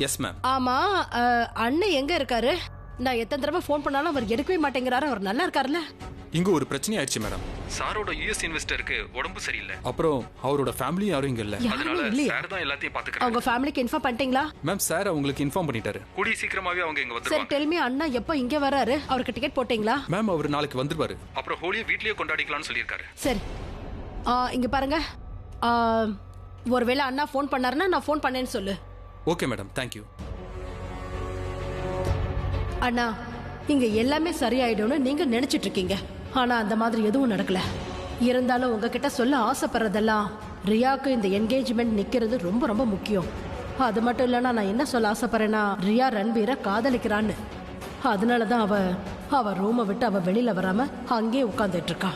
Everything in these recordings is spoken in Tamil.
Yes ma'am. ஆமா, அண்ணன் எங்க இருக்காரு? நான் எத்தனை தடவை ஃபோன் பண்ணாலும் அவர் எடுக்கவே மாட்டேங்கிறாரு. அவர் நல்லா இருக்காருல்ல? இங்க ஒரு பிரச்சனை ஆயிடுச்சு மேடம். சாரோட யுஎஸ் இன்வெஸ்டருக்கு உடம்பு சரியில்லை. அப்புறம் அவரோட ஃபேமிலியும் யாரும் இங்க இல்ல. அதனால சார் தான் எல்லாத்தையும் பாத்துக்கறாங்க. அவங்க ஃபேமிலிக்கு இன்ஃபார்ம் பண்ணிட்டீங்களா? மேம் சார் அவங்களுக்கு இன்ஃபார்ம் பண்ணிட்டாரு. கூடி சீக்கிரமாவே அவங்க இங்க சரி, வந்துருவாங்க. டெல் மீ, அண்ணா எப்போ இங்க வராரு? அவருக்கு டிக்கெட் போட்டீங்களா? மேம் அவர் நாளைக்கு வந்துருவாரு. அப்புறம் ஹோலியை வீட்லயே கொண்டாடிக்கலாம்னு சொல்லியிருக்காரு. சரி, இங்க பாருங்க, ஒருவேளை அண்ணா ஃபோன் பண்ணாருன்னா நான் ஃபோன் பண்ணேன்னு சொல்லு. Okay madam, thank you. அண்ணா, இங்க எல்லாமே சரியாயிடும்னு நீங்க நினைச்சிட்டு இருக்கீங்க. ஆனா அந்த மாதிரி எதுவும் நடக்கல. இருந்தாலும் உங்ககிட்ட சொல்ல ஆசைப்படுறதெல்லாம், ரியாவுக்கு இந்த என்கேஜ்மெண்ட் நிக்கிறது ரொம்ப ரொம்ப முக்கியம். அது மட்டும் இல்லைன்னா நான் என்ன சொல்ல ஆசைப்படுறேன்னா, ரியா ரன்பீரை காதலிக்கிறான்னு. அதனாலதான் அவ ரூமை விட்டு அவ வெளியில வராம அங்கே உட்கார்ந்துட்டு இருக்கா.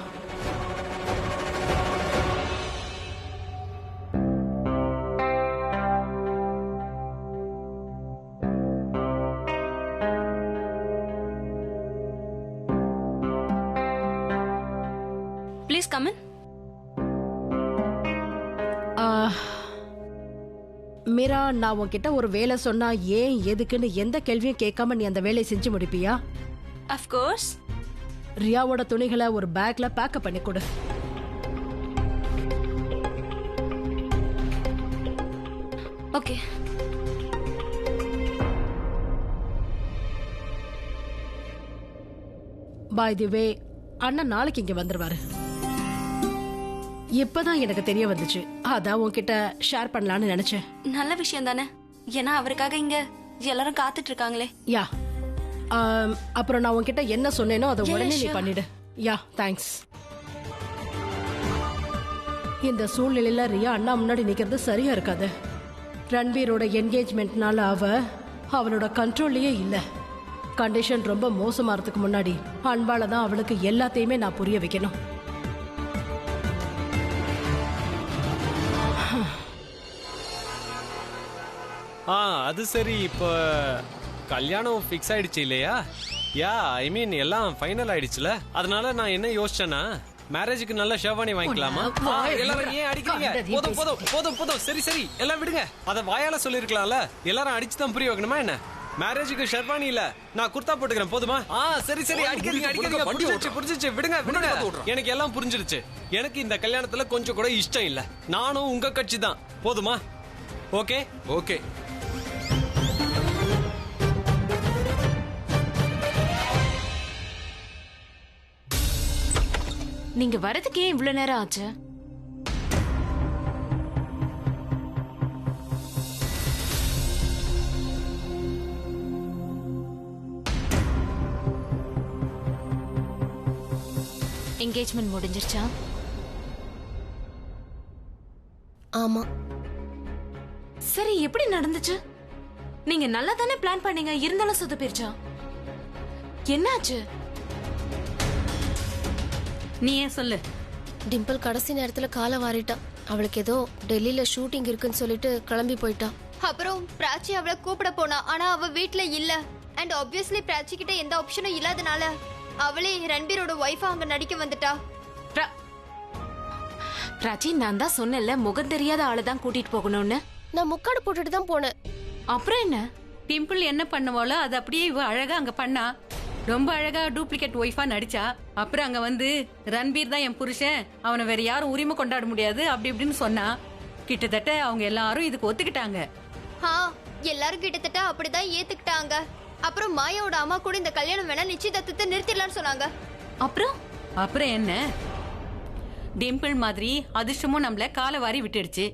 Please come in. மீரா, நான் உன்கிட்ட ஒரு வேலை சொன்னா ஏன் எதுக்குன்னு எந்த கேள்வியும் கேட்காம நீ அந்த வேலையை செஞ்சு முடிப்பியா? Of course. ரியாவோட துணிகளை ஒரு பேக்ல பேக்கப் பண்ணி கொடு. Okay. By the way, அண்ணன் நாளைக்கு இங்க வந்துருவாரு. இப்பதான் எனக்கு தெரிய வந்துச்சு. அதான் உன்கிட்ட ஷேர் பண்ணலான்னு நினைச்சேன். நல்ல விஷயம் தானே, ஏன்னா அவருக்காக இங்க எல்லாரும் காத்துட்டு இருக்காங்களே. யா, அப்புறம் நான் உன்கிட்ட என்ன சொன்னேனோ அதை உடனே நீ பண்ணிடு. யா, தேங்க்ஸ். இந்த சூழ்நிலையில ரியா அண்ணா முன்னாடி நிக்கிறது சரியா இருக்காது. ரன்பீரோட என்கேஜ்மெண்ட்னால அவளோட கண்ட்ரோல்லயே இல்ல. கண்டிஷன் ரொம்ப மோசமாறதுக்கு முன்னாடி அன்பால தான் அவளுக்கு எல்லாத்தையுமே நான் புரிய வைக்கணும். அது சரி, இப்போ கல்யாணம் ஃபிக்ஸ் ஆயிடுச்சு இல்லையா? யா, ஐ மீன் எல்லாம் ஃபைனல் ஆயிடுச்சுல. அதனால நான் என்ன யோசிச்சேன்னா, மேரேஜுக்கு நல்ல ஷெர்வானி வாங்கிக்கலாமா? எல்லாரும் ஏன் அடிக்கிறீங்க? போதும் போதும் போதும் போதும், சரி சரி எல்லாம் விடுங்க. அத வாயால சொல்லிருக்கலாம்ல. எல்லாரும் அடிச்சு தான் புரிய வைக்கணுமா என்ன? மேரேஜுக்கு ஷெர்வானி இல்ல, நான் குர்தா போட்டுக்கிறேன், போதுமா? சரி சரி, அடிக்கிறீங்க அடிக்கிறீங்க, புரிஞ்சிருச்சு விடுங்க விடுங்க. எனக்கு எல்லாம் புரிஞ்சிருச்சு. எனக்கு இந்த கல்யாணத்துல கொஞ்சம் கூட இஷ்டம் இல்ல. நானும் உங்க கட்சி தான், போதுமா? Okay okay. நீங்க வரதுக்கு ஏன் இவ்வளவு நேரம் ஆச்சு? என்கேஜ்மெண்ட் முடிஞ்சிருச்சா? ஆமா. சரி, எப்படி நடந்துச்சு? நீங்க நல்லா தானே பிளான் பண்ணீங்க, இருந்தாலும் சொதப்பிருச்சா? என்னாச்சு? நீ ஏன் சொல்லு. டிம்பிள் கடைசி நேரத்துல காலை வாரிட்டான். அவளுக்கு ஏதோ டெல்லியில ஷூட்டிங் இருக்குன்னு சொல்லிட்டு கிளம்பி போயிட்டான். அப்புறம் பிராச்சி அவளை கூப்பிட போனா, ஆனா அவ வீட்ல இல்ல. அண்ட் ஆப்வியஸ்லி பிராச்சி கிட்ட எந்த ஆப்ஷனும் இல்லாதனால அவளே ரன்பீரோட ஒய்ஃபா அங்க நடிக்க வந்துட்டா. பிராச்சி, நான் தான் சொன்னேன்ல, முகம் தெரியாத ஆளை தான் கூட்டிட்டு போகணும்னு. நான் முக்காடு போட்டுட்டு தான் போனேன். அப்புறம் என்ன? டிம்பிள் என்ன பண்ணுவாளோ அது அப்படியே இவ அழகா அங்க பண்ணா. ரொம்ப அழகா டூப்ளிகேட் ஒய்ஃபா நடிச்சா. அப்புறம் அங்க வந்து ரன்பீர் தான் என் புருஷன், அவனை வேற யாரும் உரிமை கொண்டாட முடியாது அப்படி இப்படின்னு சொன்னா. கிட்டத்தட்ட அவங்க எல்லாரும் இதுக்கு ஒத்துக்கிட்டாங்க. எல்லாரும் கிட்டத்தட்ட அப்படிதான் ஏத்துக்கிட்டாங்க. அப்புறம் மாயாவோட அம்மா கூட இந்த கல்யாணம் வேணா, நிச்சயதார்த்தத்தை நிறுத்திடலாம்னு சொன்னாங்க. அப்புறம் என்ன, டிம்பிள் மாதிரி அதிர்ஷ்டமும் நம்மள காலை வாரி விட்டுடுச்சு.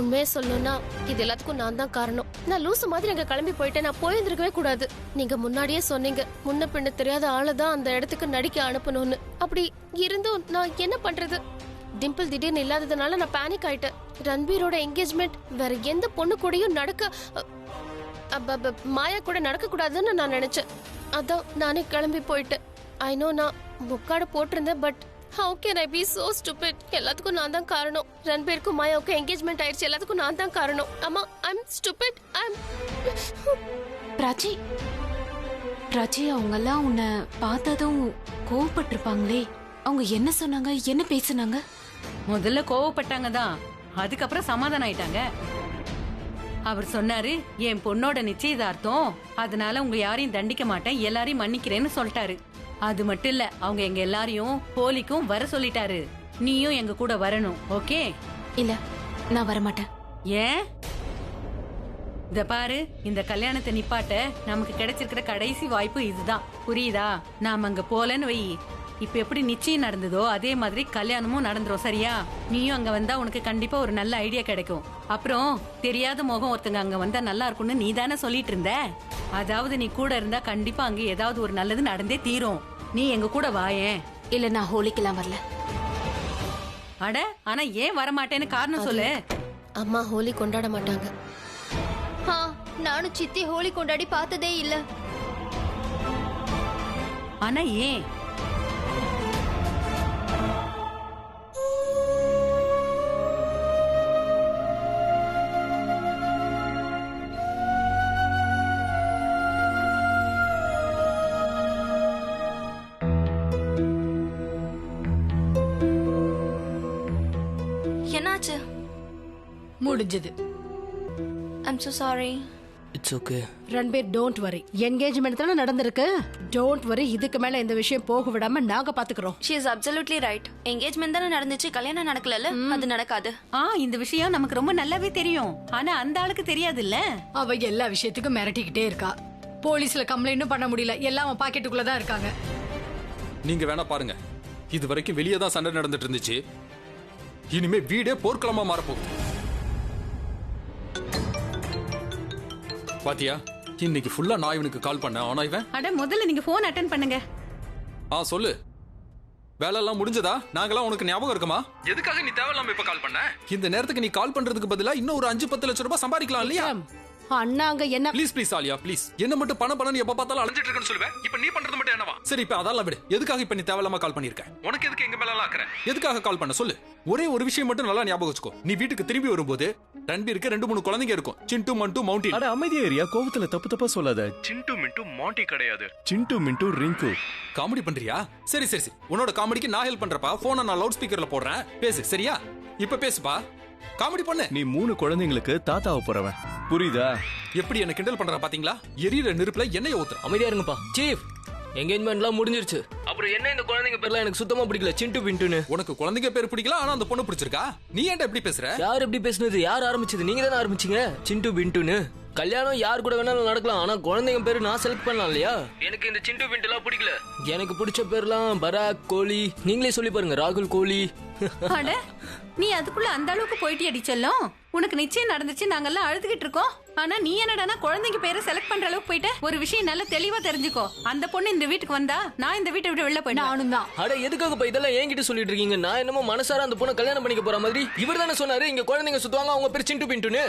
உண்மையே சொல்லணும்னா இது எல்லாத்துக்கும் நான் தான் காரணம். நான் லூசு மாதிரி அங்க கிளம்பி போயிட்டேன். நான் போயிருந்திருக்கவே கூடாது. நீங்க முன்னாடியே சொன்னீங்க, முன்ன பின்ன தெரியாத ஆளுதான் அந்த இடத்துக்கு நடிக்க அனுப்பணும்னு. அப்படி இருந்தும் நான் என்ன பண்றது? டிம்பிள் திடீர்னு இல்லாததுனால நான் பேனிக் ஆயிட்டேன். ரன்பீரோட என்கேஜ்மெண்ட் வேற எந்த பொண்ணு கூடயும் நடக்க மாயா கூட நடக்க கூடாதுன்னு நான் நினைச்சேன். அதான் நானே கிளம்பி போயிட்டேன். ஐ நோ நான் முக்காடு போட்டிருந்தேன், but how can I be so stupid? எல்லாத்துக்கும் நான் தான் காரணம். ரன்பீருக்கும் மாயாவுக்கும் என்கேஜ்மெண்ட் ஆயிடுச்சு. எல்லாத்துக்கும் நான் தான் காரணம். அம்மா, ஐ அம் ஸ்டூபிட். பிராச்சி, பிராச்சி, அவங்க எல்லாம் உன்னை பார்த்ததும் கோவப்பட்டிருப்பாங்களே. அவங்க என்ன சொன்னாங்க, என்ன பேசுனாங்க? முதல்ல கோவப்பட்டாங்க தான், அதுக்கப்புறம் சமாதானம் ஆயிட்டாங்க. அவர் சொன்னாரு, என் பொண்ணோட நிச்சயதார்த்தம், அதனால உங்க யாரையும் தண்டிக்க மாட்டேன், எல்லாரையும் மன்னிக்கிறேன்னு சொல்லிட்டாரு. அது மட்டும் இல்ல, அவங்க எங்க எல்லாரையும் ஹோலிக்கும் வர சொல்லிட்டாரு. நீயும் எங்க கூட வரணும், ஓகே? இல்ல, நான் வரமாட்டேன். ஏன்? இத பாரு, இந்த கல்யாணத்தை நிப்பாட்ட நமக்கு கிடைச்சிருக்கிற கடைசி வாய்ப்பு இதுதான், புரியுதா? நாம அங்க போலன்னு வை, இப்ப எப்படி நிச்சயம் நடந்ததோ அதே மாதிரி கல்யாணமும் நடந்துரும், சரியா? நீயும் அங்க வந்தா உனக்கு கண்டிப்பா ஒரு நல்ல ஐடியா கிடைக்கும். அப்புறம் தெரியாத முகம் ஒருத்தங்க அங்க வந்தா நல்லா இருக்கும்னு நீ தானே சொல்லிட்டு இருந்த. அதாவது நீ கூட இருந்தா கண்டிப்பா அங்க ஏதாவது ஒரு நல்லது நடந்தே தீரும். நீ எங்க கூட வாயேன். இல்ல, நான் ஹோலிக்கெல்லாம் வரல. அட, ஆனா ஏன் வரமாட்டேன்னு காரணம் சொல்லு. அம்மா ஹோலி கொண்டாட மாட்டாங்க. நானும் சித்தி ஹோலி கொண்டாடி பார்த்ததே இல்ல. ஆனா ஏன்? என்னாச்சு? முடிஞ்சது. I'm so sorry. It's okay. Ranbir, don't worry. Engagement தானே நடந்திருக்கு. Don't worry. இதுக்கு மேல இந்த விஷயம் போக விடாம நாங்க பாத்துக்கிறோம். She is absolutely right. Engagement தானே நடந்துச்சு, கல்யாணம் நடக்கல. அது நடக்காது. இந்த விஷயம் நமக்கு ரொம்ப நல்லாவே தெரியும். ஆனா அந்த ஆளுக்கு தெரியாது இல்ல. அவ எல்லா விஷயத்துக்கும் மிரட்டிக்கிட்டே இருக்கா. போலீஸ்ல கம்ப்ளைண்டும் பண்ண முடியல. எல்லாம் அவன் பாக்கெட்டுக்குள்ள தான் இருக்காங்க. நீங்க வேணா பாருங்க, இது வரைக்கும் வெளியே தான் சண்டை நடந்துட்டு இருந்துச்சு. இனிமே வீடே போர்க்களமா மாறப்போகுது. பாத்தியா, இன்னைக்கு ஃபுல்லா நான் இவனுக்கு கால் பண்ணேன். ஆனா இவன், அட முதல்ல நீங்க போன் அட்டெண்ட் பண்ணுங்க. சொல்லு, வேலை எல்லாம் முடிஞ்சதா? நாங்கெல்லாம் உனக்கு ஞாபகம் இருக்குமா? எதுக்காக நீ தேவையில்லாம இப்ப கால் பண்ண? இந்த நேரத்துக்கு நீ கால் பண்றதுக்கு பதிலா இன்னும் ஒரு 5-10 லட்சம் ரூபாய் சம்பாதிக்கலாம் இல்லையா? அண்ணா அங்க என்ன? Please Alia, please. என்ன மட்டும் பணம் எப்ப பார்த்தாலும் அலைஞ்சிட்டு இருக்கேன்னு சொல்லுவேன். இப்ப நீ பண்றது மட்டும் என்னவா? சரி, இப்ப அதெல்லாம் விடு. எதுக்காக இப்ப நீ தேவையில்லாம கால் பண்ணிருக்க? உனக்கு எதுக்கு எங்க மேல ஆக்குற? எதுக்காக கால் பண்ண சொல்லு. ஒரே ஒரு விஷயம் மட்டும் நல்லா ஞாபகம் வச்சுக்கோ. நீ வீட்டுக்கு திரும்பி வரும்போது ரன்பீருக்கு 2-3 குழந்தைங்க இருக்கும். சிண்டு, மண்டு, மவுண்டி. அட அமைதியா ஏரியா, கோவத்துல தப்பா சொல்லாத. சிண்டு மிண்டு மாண்டி கிடையாது. சிண்டு மிண்டு ரிங்கு. காமெடி பண்றியா? சரி, உன்னோட காமெடிக்கு நான் ஹெல்ப் பண்றப்பா. போனை நான் லவுட் ஸ்பீக்கர்ல போடுறேன், பேசு, சரியா? இப்ப பேசுப்பா, காமெடி பண்ணு. நீ 3 குழந்தைங்களுக்கு தாத்தாவை போறவன், புரியுதா? எப்படி என்ன கிண்டல் பண்ற பாத்தீங்களா? எரியிற நெருப்புல எண்ணெய் ஊத்துற. அமைதியா இருங்கப்பா. சீஃப், என்கேஜ்மெண்ட்லாம் முடிஞ்சிருச்சு. அப்புறம் என்ன இந்த குழந்தைங்க பேர்லாம் எனக்கு சுத்தமா பிடிக்கல. சிண்டு பிண்டுன்னு. உனக்கு குழந்தைங்க பேர் பிடிக்கல, ஆனா அந்த பொண்ணு பிடிச்சிருக்கா. நீ ஏன்டா எப்படி பேசுற? யார் எப்படி பேசுனது? யார் ஆரம்பிச்சது? நீங்க தானே ஆரம்பிச்சீங்க. சிண்டு பிண்டுன்னு. கல்யாணம் யார் கூட வேணாலும் நடக்கலாம், ஆனா குழந்தைங்க பேரு நான் செலக்ட் பண்ணலாம் இல்லையா? எனக்கு இந்த சிண்டு பிண்டு எல்லாம் பிடிக்கல. எனக்கு பிடிச்ச பேர்லாம் பராக், கோலி. நீங்களே சொல்லி பாருங்க, ராகுல், கோலி. அட, நீ அதுக்குள்ள அந்த அளவுக்கு போயிட்டு அடிச்சல்லும். உனக்கு நிச்சயம் நடந்துச்சு, நாங்கெல்லாம் அழுதுகிட்டு இருக்கோம். ஆனா நீ என்னடானா குழந்தைங்க பேரை செலக்ட் பண்ற அளவுக்கு போயிட்ட. ஒரு விஷயம் நல்லா தெளிவா தெரிஞ்சுக்கோ. அந்த பொண்ணு இந்த வீட்டுக்கு வந்தா நான் இந்த வீட்டை விட்டு வெளில போயிட்டேன். நானும் தான். அட, எதுக்காக இதெல்லாம் என்கிட்ட சொல்லிட்டு இருக்கீங்க? நான் என்னமோ மனசார அந்த பொண்ணை கல்யாணம் பண்ணிக்க போற மாதிரி. இவர் தானே சொன்னாரு இங்க குழந்தைங்க சுத்துவாங்க, அவங்க பேர் சிண்டு பிண்டுன்னு.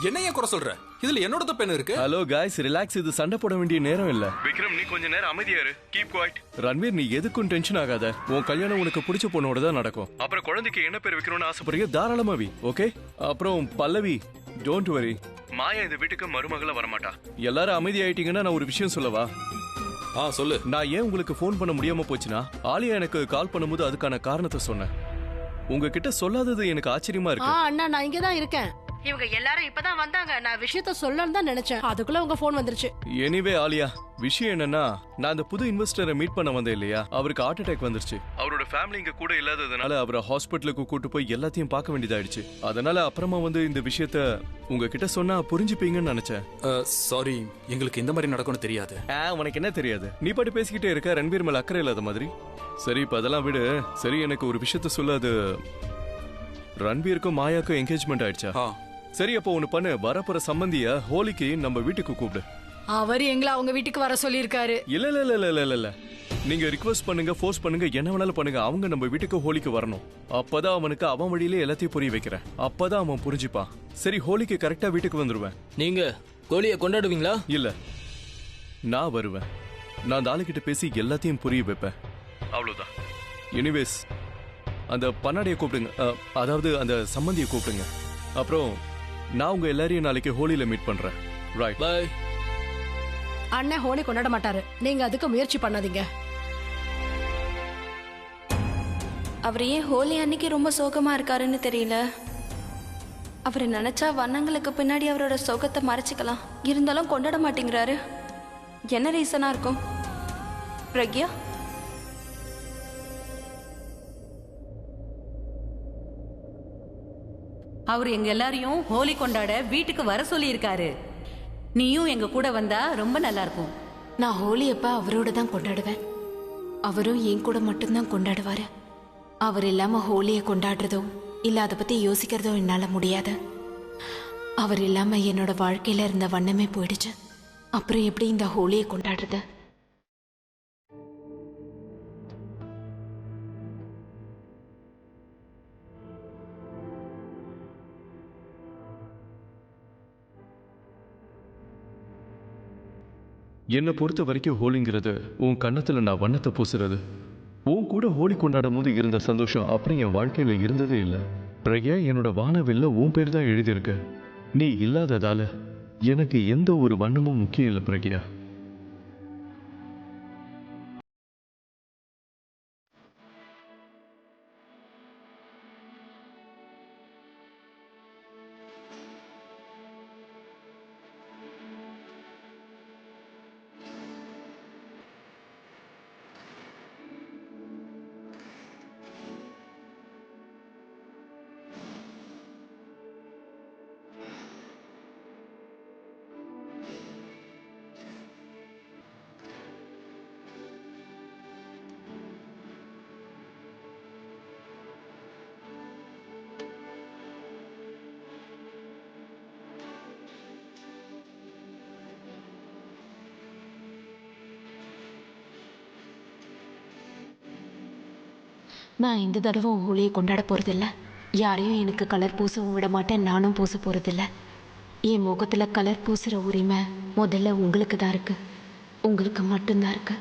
என்னைய குறை சொல்ற? இதுல என்னோட தப்பு என்ன இருக்கு? Hello guys, relax. இது சண்டை போட வேண்டிய நேரம் இல்ல. விக்ரம், நீ கொஞ்ச நேரம் அமைதியா இரு. Keep quiet. ரன்வீர், நீ எதுக்கும் டென்ஷன் ஆகாத. உன் கல்யாணம் உனக்கு பிடிச்ச பொண்ணோட தான் நடக்கும். அப்புறம் குழந்தைக்கு என்ன பேர் வைக்கணும்னு ஆசைப்படுறியோ தாராளமா வி, ஓகே? அப்புறம் பல்லவி, டோன்ட் வரி. மாயா இந்த வீட்டுக்கு மருமகளா வரமாட்டா. எல்லாரும் அமைதி ஆயிட்டீங்கன்னா நான் ஒரு விஷயம் சொல்லவா? சொல்லு. நான் ஏன் உங்களுக்கு ஃபோன் பண்ண முடியாம போச்சுன்னா, ஆலியா எனக்கு கால் பண்ணும்போது அதுக்கான காரணத்தை சொன்னேன். உங்ககிட்ட சொல்லாதது எனக்கு ஆச்சரியமா இருக்கு. அண்ணா, நான் இங்க தான் இருக்கேன். இவங்க எல்லாரும் இப்பதான் வந்தாங்க. நான் விஷயத்த சொல்லணும்னு தான் நினைச்சேன். அதுக்குள்ள உங்க போன் வந்துருச்சு. எனிவே ஆலியா, விஷயம் என்னன்னா, நான் அந்த புது இன்வெஸ்டரை மீட் பண்ண வந்தேன் இல்லையா, அவருக்கு ஹார்ட் அட்டாக் வந்துருச்சு. அவரோட ஃபேமிலி இங்க கூட இல்லாததுனால அவரை ஹாஸ்பிட்டலுக்கு கூட்டு போய் எல்லாத்தையும் பார்க்க வேண்டியதாயிடுச்சு. அதனால அப்புறமா இந்த விஷயத்த உங்ககிட்ட சொன்னா புரிஞ்சுப்பீங்கன்னு நினைச்சேன். சாரி, எங்களுக்கு இந்த மாதிரி நடக்கும்னு தெரியாது. உனக்கு என்ன தெரியாது? நீ பாட்டு பேசிக்கிட்டே இருக்க, ரன்பீர் மேல அக்கறை இல்லாத மாதிரி. சரி, இப்ப அதெல்லாம் விடு. சரி, எனக்கு ஒரு விஷயத்த சொல்ல. அது ரன்பீருக்கும் மாயாக்கும் என்கேஜ்மெண்ட் ஆயிடுச்சா? சரி, அப்போ ஒண்ணு பண்ணு. வரப்போற சம்பந்திய ஹோலிக்கு நம்ம வீட்டுக்கு கூப்பிடு. அவர் எங்களை அவங்க வீட்டுக்கு வர சொல்லியிருக்காரு. இல்ல, நீங்க ரிக்வெஸ்ட் பண்ணுங்க, ஃபோர்ஸ் பண்ணுங்க, என்ன வேணாலும் பண்ணுங்க. அவங்க நம்ம வீட்டுக்கு ஹோலிக்கு வரணும். அப்பதான் அவனுக்கு அவன் வழியிலே எல்லாத்தையும் புரிய வைக்கிறேன். அப்பதான் அவன் புரிஞ்சுப்பான். சரி, ஹோலிக்கு கரெக்டா வீட்டுக்கு வந்துருவேன். நீங்க ஹோலியை கொண்டாடுவீங்களா? இல்ல, நான் வருவேன். நான் தாலிக்கிட்ட பேசி எல்லாத்தையும் புரிய வைப்பேன். அவ்வளவுதான். எனிவேஸ், அந்த பண்ணாடியை கூப்பிடுங்க, அதாவது அந்த சம்மந்தியை கூப்பிடுங்க. அப்புறம் நான் உங்க எல்லாரையும் நாளைக்கு ஹோலியில மீட் பண்றேன். Right, bye. அண்ணன் ஹோலி கொண்டாட மாட்டாரு, நீங்க அதுக்கு முயற்சி பண்ணாதீங்க. அவர் ஏன் ஹோலி அன்னைக்கு ரொம்ப சோகமா இருக்காருன்னு தெரியல. அவரை நினைச்சா வண்ணங்களுக்கு பின்னாடி அவரோட சோகத்தை மறைச்சிக்கலாம். இருந்தாலும் கொண்டாட மாட்டேங்கிறாரு. என்ன ரீசனா இருக்கும்? பிரக்யா, அவர் எங்க எல்லாரையும் ஹோலி கொண்டாட வீட்டுக்கு வர சொல்லி இருக்காரு. நீயும் எங்க கூட வந்தா ரொம்ப நல்லா இருக்கும். நான் ஹோலி அப்ப அவரோட தான் கொண்டாடுவேன். அவரும் என் கூட மட்டும்தான் கொண்டாடுவாரு. அவர் இல்லாம ஹோலியை கொண்டாடுறதோ இல்ல அதை பத்தி யோசிக்கிறதோ என்னால முடியாது. அவர் இல்லாம என்னோட வாழ்க்கையில இருந்த வண்ணமே போயிடுச்சு. அப்புறம் எப்படி இந்த ஹோலியை கொண்டாடுறது? என்னை பொறுத்த வரைக்கும் ஹோலிங்கிறது உன் கன்னத்துல நான் வண்ணத்தை பூசுறது. உன் கூட ஹோலி கொண்டாடும் போது இருந்த சந்தோஷம் அப்புறம் என் வாழ்க்கையில இருந்ததே இல்லை. பிரக்யா, என்னோட வானவில்ல உன் பேர் தான் எழுதியிருக்கு. நீ இல்லாததால எனக்கு எந்த ஒரு வண்ணமும் முக்கியம் இல்லை பிரக்யா. நான் இந்த தடவை ஹோலியை கொண்டாட போறதில்ல. யாரையும் எனக்கு கலர் பூசவும் விட மாட்டேன், நானும் பூச போறதில்ல. என் முகத்துல கலர் பூசுற உரிமை முதல்ல உங்களுக்கு தான் இருக்கு. உங்களுக்கு மட்டும்தான் இருக்கு.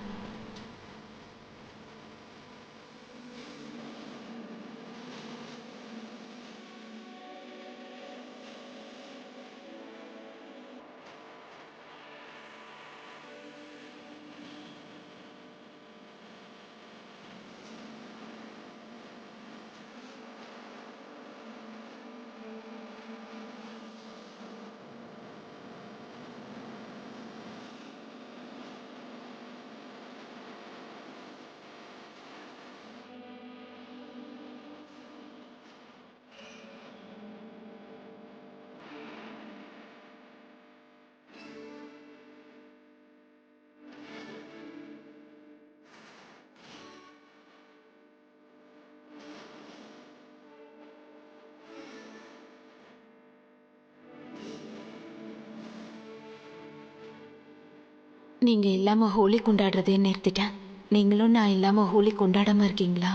நீங்க இல்லாம ஹோலி கொண்டாடுறதே நிறுத்திட்டேன். நீங்களும் நான் இல்லாம ஹோலி கொண்டாடாம இருக்கீங்களா?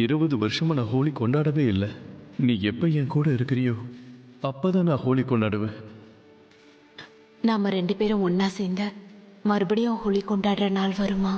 20 வருஷமா நான் ஹோலி கொண்டாடவே இல்லை. நீ எப்ப என் கூட இருக்கிறியோ அப்பதான் நான் ஹோலி கொண்டாடுவேன். நாம 2 பேரும் ஒன்னா சேர்ந்து மறுபடியும் ஹோலி கொண்டாடுற நாள் வருமா?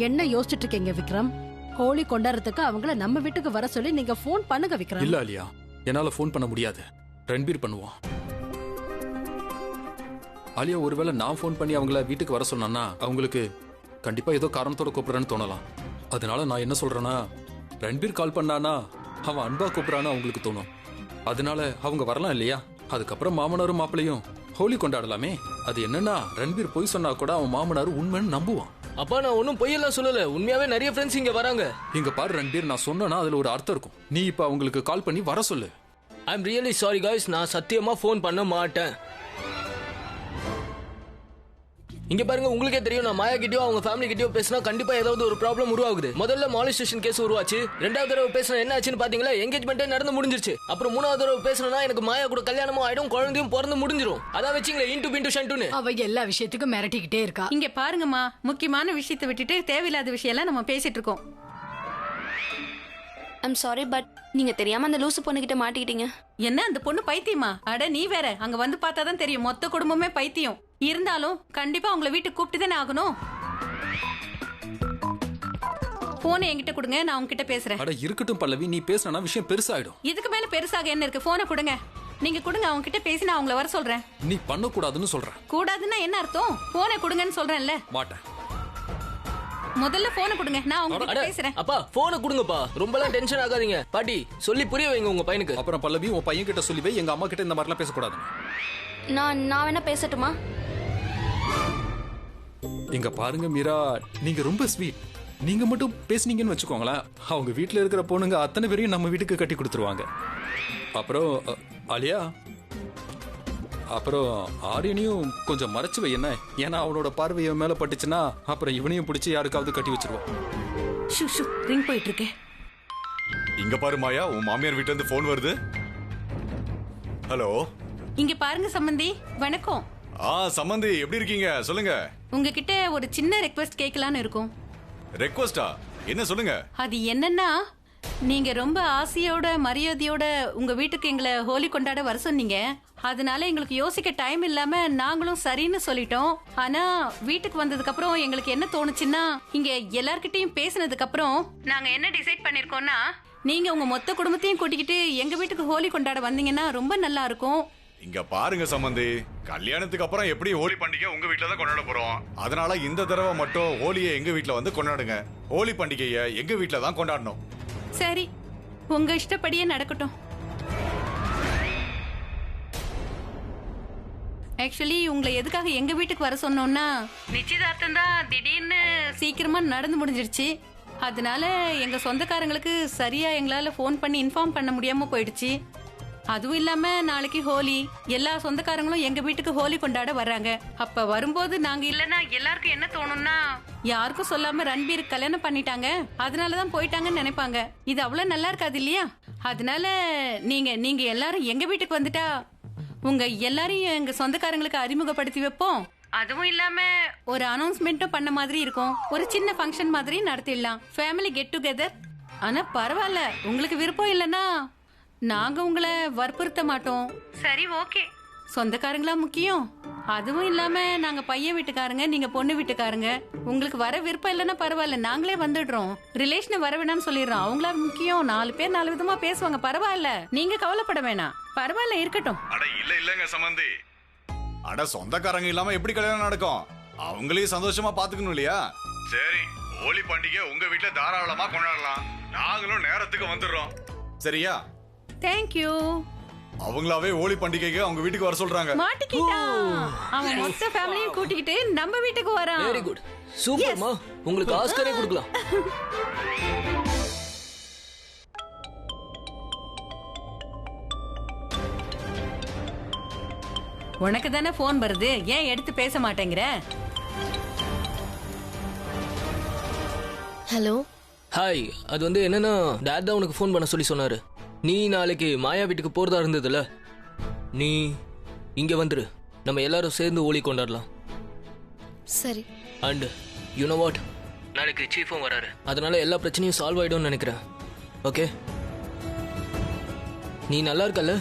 என்ன யோசிச்சுட்டு இருக்கீங்க விக்ரம்? ஹோலி கொண்டாடுறதுக்கு அவங்கள நம்ம வீட்டுக்கு வர சொல்லி நீங்க ஃபோன் பண்ணுங்க விக்ரம். இல்ல அலியா, என்னால ஃபோன் பண்ண முடியாது. ரன்பீர் பண்ணுவான். அலியா, ஒருவேளை நான் ஃபோன் பண்ணி அவங்கள வீட்டுக்கு வர சொன்னா அவங்களுக்கு கண்டிப்பா ஏதோ காரணத்தோட கூப்பிடுறேன்னு தோணலாம். அதனால நான் என்ன சொல்றேன்னா, ரன்பீர் கால் பண்ணானா அவன் அன்பா கூப்பிடுறான்னு அவங்களுக்கு தோணும். அதனால அவங்க வரலாம் இல்லையா? அதுக்கப்புறம் மாமனாரும் மாப்பிள்ளையும் ஹோலி கொண்டாடலாமே. அது என்னன்னா ரன்பீர் பொய் சொன்னா கூட அவன் மாமனார் உண்மைன்னு நம்புவான். அப்பா நான் ஒன்னும் பொய்யெல்லாம் சொல்லல, உண்மையாவே நிறைய ஃப்ரெண்ட்ஸ் இங்க வராங்க. இங்க பாரு ரன்பீர், நான் சொன்னா அதுல ஒரு அர்த்தம் இருக்கும். நீ இப்ப அவங்களுக்கு கால் பண்ணி வர சொல்லு. I am really sorry guys, நான் சத்தியமா ஃபோன் பண்ண மாட்டேன். இங்க பாருங்க, உங்களுக்கே தெரியும் நான் மாயா கிட்டயோ அவங்க ஃபேமிலி கிட்டயோ பேசினா கண்டிப்பா ஏதாவது ஒரு ப்ராப்ளம் உருவாகுது. முதல்ல மாலிஸ்டேஷன் கேஸ் உருவாச்சு, ரெண்டாவது தடவை பேசினா என்ன ஆச்சுன்னு பாத்தீங்களா, எங்கேஜ்மெண்ட்டே நடந்து முடிஞ்சிருச்சு. அப்புறம் மூணாவது தடவை பேசினா எனக்கு மாயா கூட கல்யாணமும் ஆயிடும், குழந்தையும் பிறந்து முடிஞ்சிரும். அதான் வச்சுங்களே இன்டு பின்டு ஷண்டுன்னு. அவ எல்லா விஷயத்துக்கும் மிரட்டிக்கிட்டே இருக்கா. இங்க பாருங்கம்மா, முக்கியமான விஷயத்தை விட்டுட்டு தேவையில்லாத விஷயம் எல்லாம் நம்ம பேசிட்டு இருக்கோம். ஐம் சாரி, பட் நீங்க தெரியாம அந்த லூசு பொண்ணுகிட்ட மாட்டிக்கிட்டீங்க. என்ன அந்த பொண்ணு பைத்தியமா? அட நீ வேற, அங்க வந்து பார்த்தாதான் தெரியும் மொத்த குடும்பமே பைத்தியம். இருந்தாலும் கண்டிப்பா உங்களை வீட்டுக்கு கூப்பிட்டு தானே ஆகணும். போனை என்கிட்ட கொடுங்க, நான் உங்ககிட்ட பேசுறேன். அட இருக்கட்டும் பல்லவி, நீ பேசினா விஷயம் பெருசாயிடும். இதுக்கு மேல பெருசாக என்ன இருக்கு? போனை கொடுங்க, நீங்க கொடுங்க, அவங்க கிட்ட பேசி நான் அவங்கள வர சொல்றேன். நீ பண்ண கூடாதுன்னு சொல்ற. கூடாதுன்னா என்ன அர்த்தம்? போனை கொடுங்கன்னு சொல்றேன்ல. மாட்டேன். முதல்ல போனை கொடுங்க, நான் அவங்க கிட்ட பேசுறேன். அப்பா போனை கொடுங்கப்பா, ரொம்பலாம் டென்ஷன் ஆகாதீங்க. பாட்டி சொல்லி புரிய வைங்க உங்க பையனுக்கு. அப்புறம் பல்லவி, உன் பையன் கிட்ட சொல்லி வை, எங்க அம்மா கிட்ட இந்த மாதிரிலாம் பேசக்கூடாது. நான் வேணா பேசட்டுமா? இங்க பாருங்க மீரா, நீங்க ரொம்ப ஸ்வீட். நீங்க மட்டும் பேசுனீங்கன்னு வச்சுக்கோங்களேன், அவங்க வீட்டுல இருக்கிற பொண்ணுங்க அத்தனை பேரையும் நம்ம வீட்டுக்கு கட்டி கொடுத்துருவாங்க. அப்புறம் ஆலியா, அப்புறம் ஆரியனையும் கொஞ்சம் மறைச்சு வை என்ன, ஏன்னா அவனோட பார்வைய மேல பட்டுச்சுன்னா அப்புறம் இவனையும் பிடிச்சி யாருக்காவது கட்டி வச்சிருவோம். ரிங் போயிட்டு இருக்கே. இங்க பாரு மாயா, உன் மாமியார் வீட்டுல இருந்து போன் வருது. ஹலோ, இங்க பாருங்க சம்பந்தி, வணக்கம். சம்பந்தி எப்படி இருக்கீங்க? சொல்லுங்க. உங்ககிட்ட ஒரு சின்ன ரெக்வெஸ்ட் கேட்கலான்னு இருக்கும். ரெக்வெஸ்டா? என்ன சொல்லுங்க. அது என்னன்னா, நீங்க ரொம்ப ஆசையோட மரியாதையோட உங்க வீட்டுக்கு எங்களை ஹோலி கொண்டாட வர சொன்னீங்க. அதனால எங்களுக்கு யோசிக்க டைம் இல்லாம நாங்களும் சரின்னு சொல்லிட்டோம். ஆனா வீட்டுக்கு வந்ததுக்கு அப்புறம் எங்களுக்கு என்ன தோணுச்சுன்னா, இங்க எல்லார்கிட்டயும் பேசினதுக்கு அப்புறம் நாங்க என்ன டிசைட் பண்ணிருக்கோம்னா, நீங்க உங்க மொத்த குடும்பத்தையும் கூட்டிக்கிட்டு எங்க வீட்டுக்கு ஹோலி கொண்டாட வந்தீங்கன்னா ரொம்ப நல்லா இருக்கும். இங்க பாருங்க சம்பந்தி, கல்யாணத்துக்கு அப்புறம் எப்படி ஹோலி பண்டிகை உங்க வீட்டுல தான் கொண்டாட போறோம். அதனால இந்த தடவை மட்டும் ஹோலியை எங்க வீட்டுல வந்து கொண்டாடுங்க. ஹோலி பண்டிகையை எங்க வீட்டுல தான் கொண்டாடணும். சரி, உங்க இஷ்டப்படியே நடக்கட்டும். ஆக்சுவலி உங்களை எதுக்காக எங்க வீட்டுக்கு வர சொன்னோம்னா, நிச்சயதார்த்தம் தான் திடீர்னு சீக்கிரமா நடந்து முடிஞ்சிருச்சு. அதனால எங்க சொந்தக்காரங்களுக்கு சரியா எங்களால ஃபோன் பண்ணி இன்ஃபார்ம் பண்ண முடியாம போயிடுச்சு. அதுவும் இல்லாம நாளைக்கு ஹோலி, எல்லா சொந்தக்காரங்களும் எங்க வீட்டுக்கு ஹோலி கொண்டாட வர்றாங்க. அப்ப வரும்போது நாங்க இல்லன்னா எல்லாருக்கும் என்ன தோணும்னா, யாருக்கும் சொல்லாம ரன்பீர் கல்யாணம் பண்ணிட்டாங்க, அதனாலதான் போயிட்டாங்கன்னு நினைப்பாங்க. இது அவ்வளவு நல்லா இருக்காது இல்லையா? அதனால நீங்க எல்லாரும் எங்க வீட்டுக்கு வந்துட்டா உங்க எல்லாரையும் எங்க சொந்தக்காரங்களுக்கு அறிமுகப்படுத்தி வைப்போம். அதுவும் இல்லாம ஒரு அனௌன்ஸ்மெண்ட்டும் பண்ண மாதிரி இருக்கும். ஒரு சின்ன ஃபங்க்ஷன் மாதிரி நடத்திடலாம், ஃபேமிலி கெட் டுகெதர். ஆனா பரவாயில்ல, உங்களுக்கு விருப்பம் இல்லைன்னா நாங்க உங்களை வற்புறுத்த மாட்டோம். சரி, ஓகே. சொந்தக்காரங்களா முக்கியம். அதுவும் இல்லாம நாங்க பையன் வீட்டுக்காரங்க, நீங்க பொண்ணு வீட்டுக்காரங்க. உங்களுக்கு வர விருப்பம் இல்லைன்னா பரவாயில்ல, நாங்களே வந்துடுறோம். ரிலேஷனை வர வேணாம்னு சொல்லிடுறோம். அவங்களா முக்கியம். 4 பேர் 4 விதமா பேசுவாங்க, பரவாயில்ல, நீங்க கவலைப்பட வேணாம். பரவாயில்ல, இருக்கட்டும். அட இல்லங்க சம்பந்தி, அட சொந்தக்காரங்க இல்லாம எப்படி கல்யாணம் நடக்கும்? அவங்களையும் சந்தோஷமா பாத்துக்கணும் இல்லையா? சரி, ஹோலி பண்டிகை உங்க வீட்டுல தாராளமா கொண்டாடலாம். நாங்களும் நேரத்துக்கு வந்துடுறோம். சரியா? Thank you. அவங்களாவே ஹோலி பண்டிகைக்கு அவங்க வீட்டுக்கு வர சொல்றாங்க. மாட்டிக்கிட்டான். அவன் மொத்த ஃபேமிலியும் கூட்டிக்கிட்டு நம்ம வீட்டுக்கு வரான். வெரி குட், சூப்பர்மா. உங்களுக்கு ஆஸ்கரே கொடுக்கலாம். உனக்கு தானே போன் வருது, ஏன் எடுத்து பேச மாட்டேங்கிற? ஹலோ. ஹாய். அது வந்து என்னன்னா, டாட் தான் உனக்கு ஃபோன் பண்ண சொல்லி சொன்னாரு. நீ நாளைக்கு மாயா வீட்டுக்கு போறதா இருந்ததுல, நீ இங்க வந்துரு, நம்ம எல்லாரும் சேர்ந்து ஹோலி கொண்டாடலாம். சரி. அண்ட் யூ நோ வாட், நாளைக்கு சீஃபும் வராரு, அதனால எல்லா பிரச்சனையும் சால்வ் ஆயிடும்னு நினைக்கிறேன். ஓகே, நீ நல்லா இருக்கல்ல?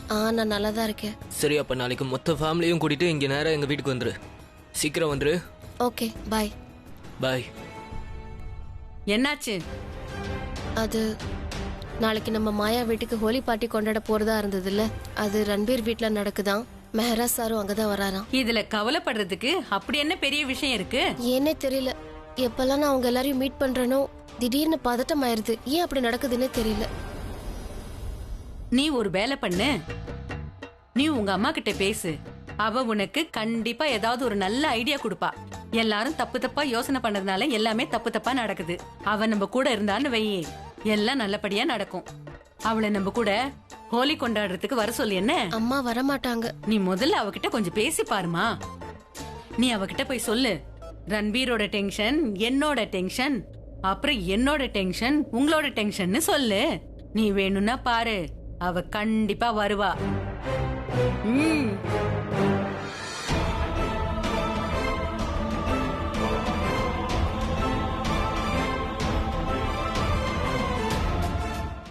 நான் நல்லா தான் இருக்கேன். சரி, அப்ப நாளைக்கு மொத்த ஃபேமிலியும் கூட்டிட்டு இங்க நேரா எங்க வீட்டுக்கு வந்துரு. சீக்கிரம் வந்துரு. ஓகே, பாய். பாய். என்னாச்சு? அது நாளைக்கு நம்ம மாயா வீட்டுக்கு ஹோலி பார்ட்டி கொண்டாட போறதா இருந்ததுல்ல, அது ரன்பீர் வீட்ல நடக்குதான். மெஹராஜ் சாரும் அங்கதான் வராராம். இதுல கவலைப்படுறதுக்கு அப்படி என்ன பெரிய விஷயம் இருக்கு? ஏன்னே தெரியல, எப்பெல்லாம் நான் அவங்க எல்லாரையும் மீட் பண்றேனோ திடீர்னு பதட்டம் ஆயிருது. ஏன் அப்படி நடக்குதுன்னே தெரியல. நீ ஒரு வேலை பண்ணு, நீ உங்க அம்மா கிட்ட பேசு. அவ உனக்கு கண்டிப்பா ஏதாவது ஒரு நல்ல ஐடியா கொடுப்பா. எல்லாரும் தப்பு தப்பா யோசனை பண்ணதுனால எல்லாமே தப்பு தப்பா நடக்குது. அவ நம்ம கூட இருந்தான்னு வையே, எல்லாம் நல்லபடியா நடக்கும். அவளை நம்ம கூட ஹோலி கொண்டாடுறதுக்கு வர சொல்லி என்ன? அம்மா வரமாட்டாங்க. நீ முதல்ல அவகிட்ட கொஞ்சம் பேசி பாருமா. நீ அவகிட்ட போய் சொல்லு, ரன்பீரோட டென்ஷன் என்னோட டென்ஷன், அப்புறம் என்னோட டென்ஷன் உங்களோட டென்ஷன் சொல்லு. நீ வேணும்னா பாரு, அவ கண்டிப்பா வருவா.